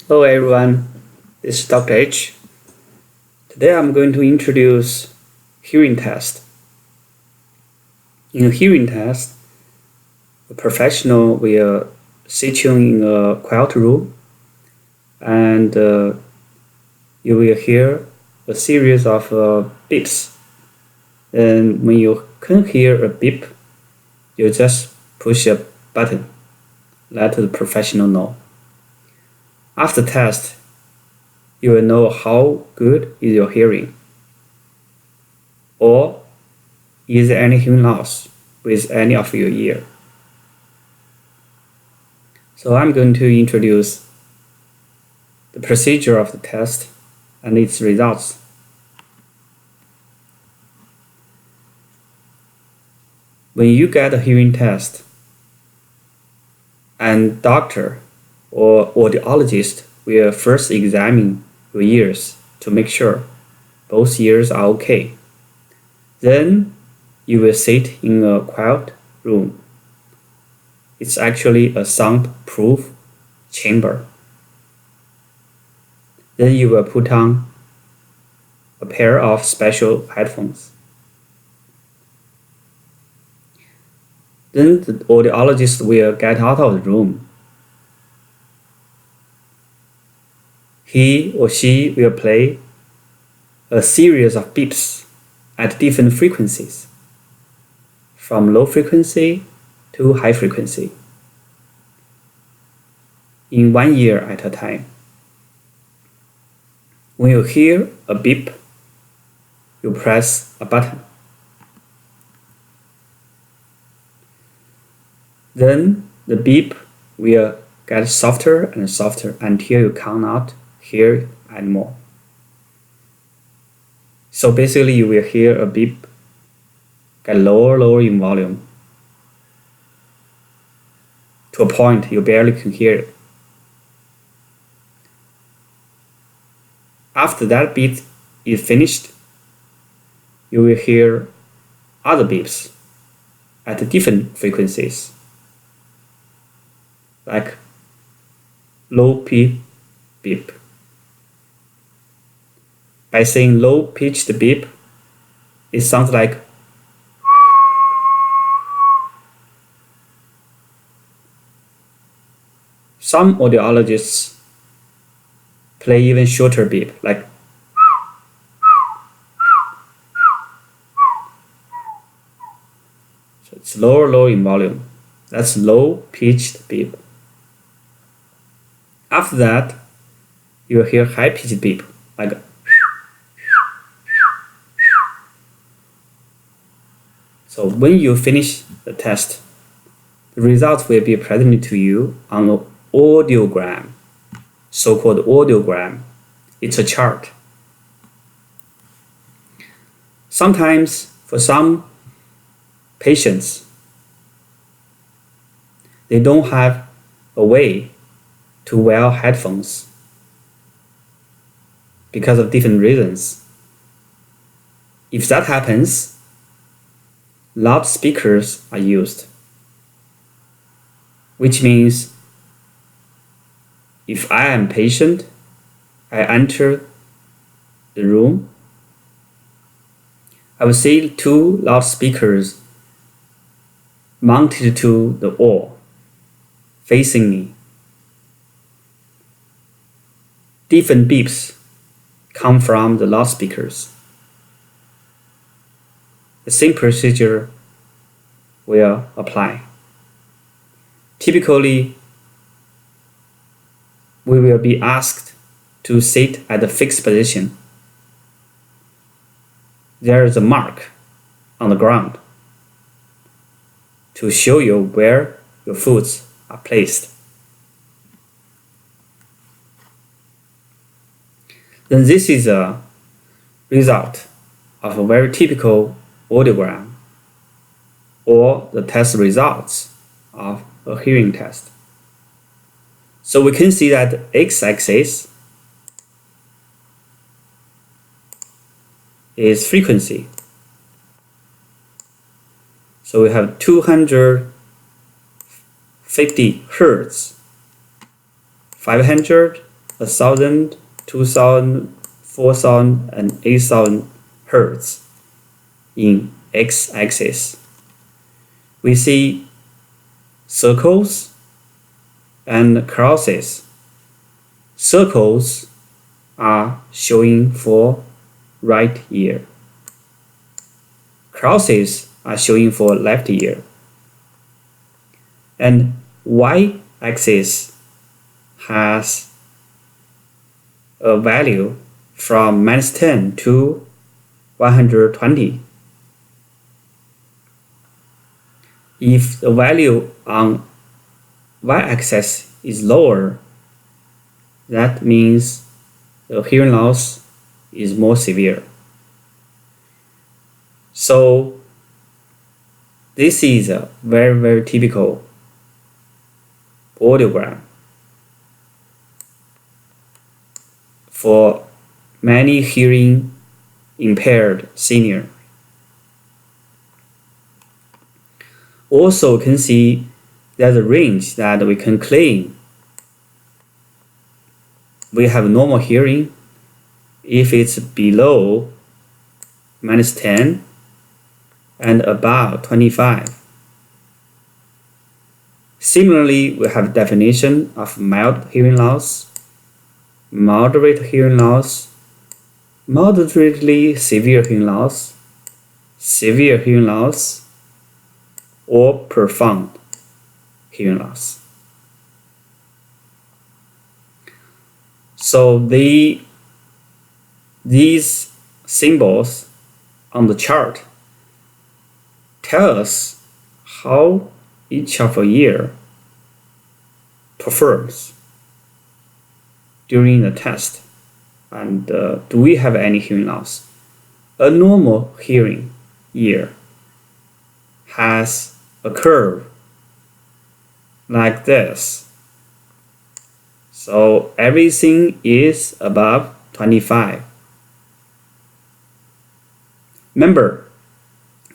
Hello everyone, this is Dr. H. Today I'm going to introduce hearing test. In a hearing test, a professional will sit you in a quiet room and you will hear a series of beeps. And when you can hear a beep, you just push a button, let the professional know. After test, you will know how good is your hearing, or is there any hearing loss with any of your ear. So I'm going to introduce the procedure of the test and its results. When you get a hearing test, and doctor or audiologist will first examine your ears to make sure both ears are okay. Then you will sit in a quiet room. It's actually a soundproof chamber. Then you will put on a pair of special headphones. Then the audiologist will get out of the room. He or she will play a series of beeps at different frequencies, from low frequency to high frequency, in 1 ear at a time. When you hear a beep, you press a button. Then the beep will get softer and softer until you cannot hear it anymore. So basically you will hear a beep get lower in volume to a point you barely can hear it. After that beep is finished, you will hear other beeps at different frequencies, like low pitch beep. By saying low pitched beep, it sounds like some audiologists play even shorter beep, like so it's lower in volume. That's low pitched beep. After that, you will hear high pitched beep, like so when you finish the test, the results will be presented to you on an audiogram, so-called audiogram. It's a chart. Sometimes, for some patients, they don't have a way to wear headphones because of different reasons. If that happens, loudspeakers are used, which means if I am patient, I enter the room, I will see two loudspeakers mounted to the wall, facing me. Different beeps come from the loudspeakers. The same procedure will apply. Typically, we will be asked to sit at a fixed position. There is a mark on the ground to show you where your foot are placed. Then this is a result of a very typical audiogram, or the test results of a hearing test. So we can see that x-axis is frequency. So we have 250 Hertz, 500, 1,000, 2,000, 4,000, and 8,000 Hertz in x-axis. We see circles and crosses. Circles are showing for right ear. Crosses are showing for left ear. And y-axis has a value from -10 to 120. If the value on y-axis is lower, that means the hearing loss is more severe. So this is a very typical audiogram for many hearing impaired seniors. Also, you can see there's a range that we can claim we have normal hearing if it's below -10 and above 25. Similarly, we have definition of mild hearing loss, moderate hearing loss, moderately severe hearing loss, severe hearing loss, or profound hearing loss. So these symbols on the chart tell us how each of a ear performs during the test, and do we have any hearing loss. A normal hearing ear has a curve like this. So everything is above 25. Remember,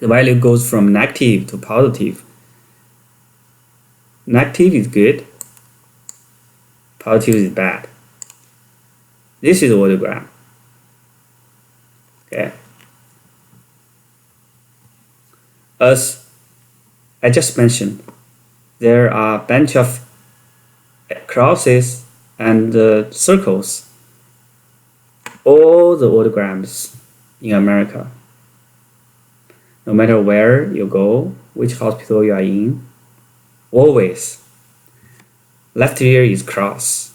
the value goes from negative to positive. Negative is good, positive is bad. This is audiogram. Okay. As I just mentioned, there are a bunch of crosses and circles, all the audiograms in America. No matter where you go, which hospital you are in, always left ear is cross,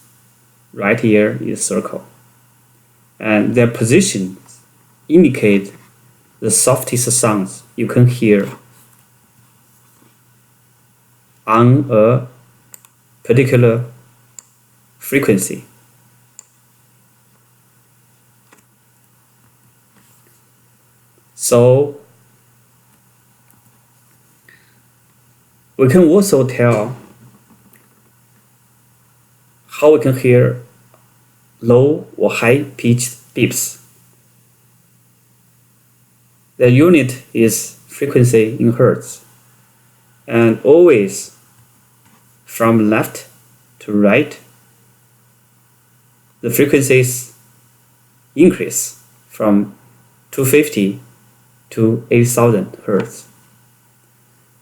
right ear is circle. And their positions indicate the softest sounds you can hear on a particular frequency. So we can also tell how we can hear low or high pitched beeps. The unit is frequency in hertz, and always from left to right, the frequencies increase from 250 to 8,000 hertz.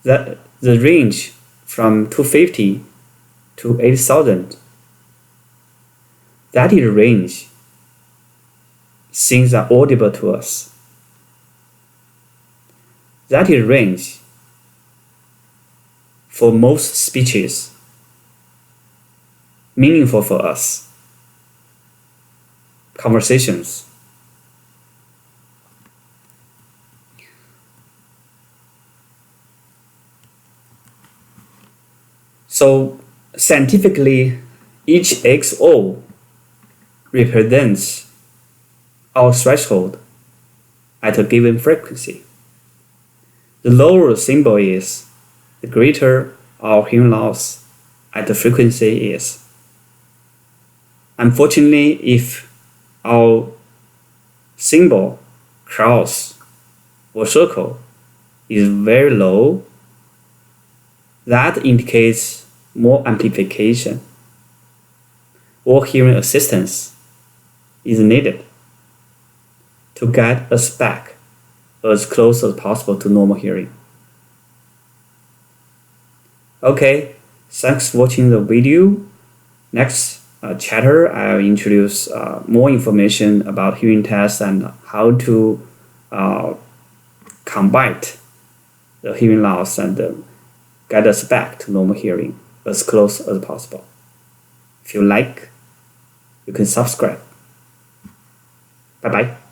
The range from 250 to 8,000, that is the range things are audible to us. That is range for most speeches meaningful for us. Conversations. So scientifically, each XO represents our threshold at a given frequency. The lower the symbol is, the greater our hearing loss at the frequency is. Unfortunately, if our symbol, cross, or circle is very low, that indicates more amplification. or hearing assistance is needed to get us back as close as possible to normal hearing. Okay, thanks for watching the video. Next chapter, I'll introduce more information about hearing tests and how to combat the hearing loss and get us back to normal hearing as close as possible. If you like, you can subscribe. Bye-bye.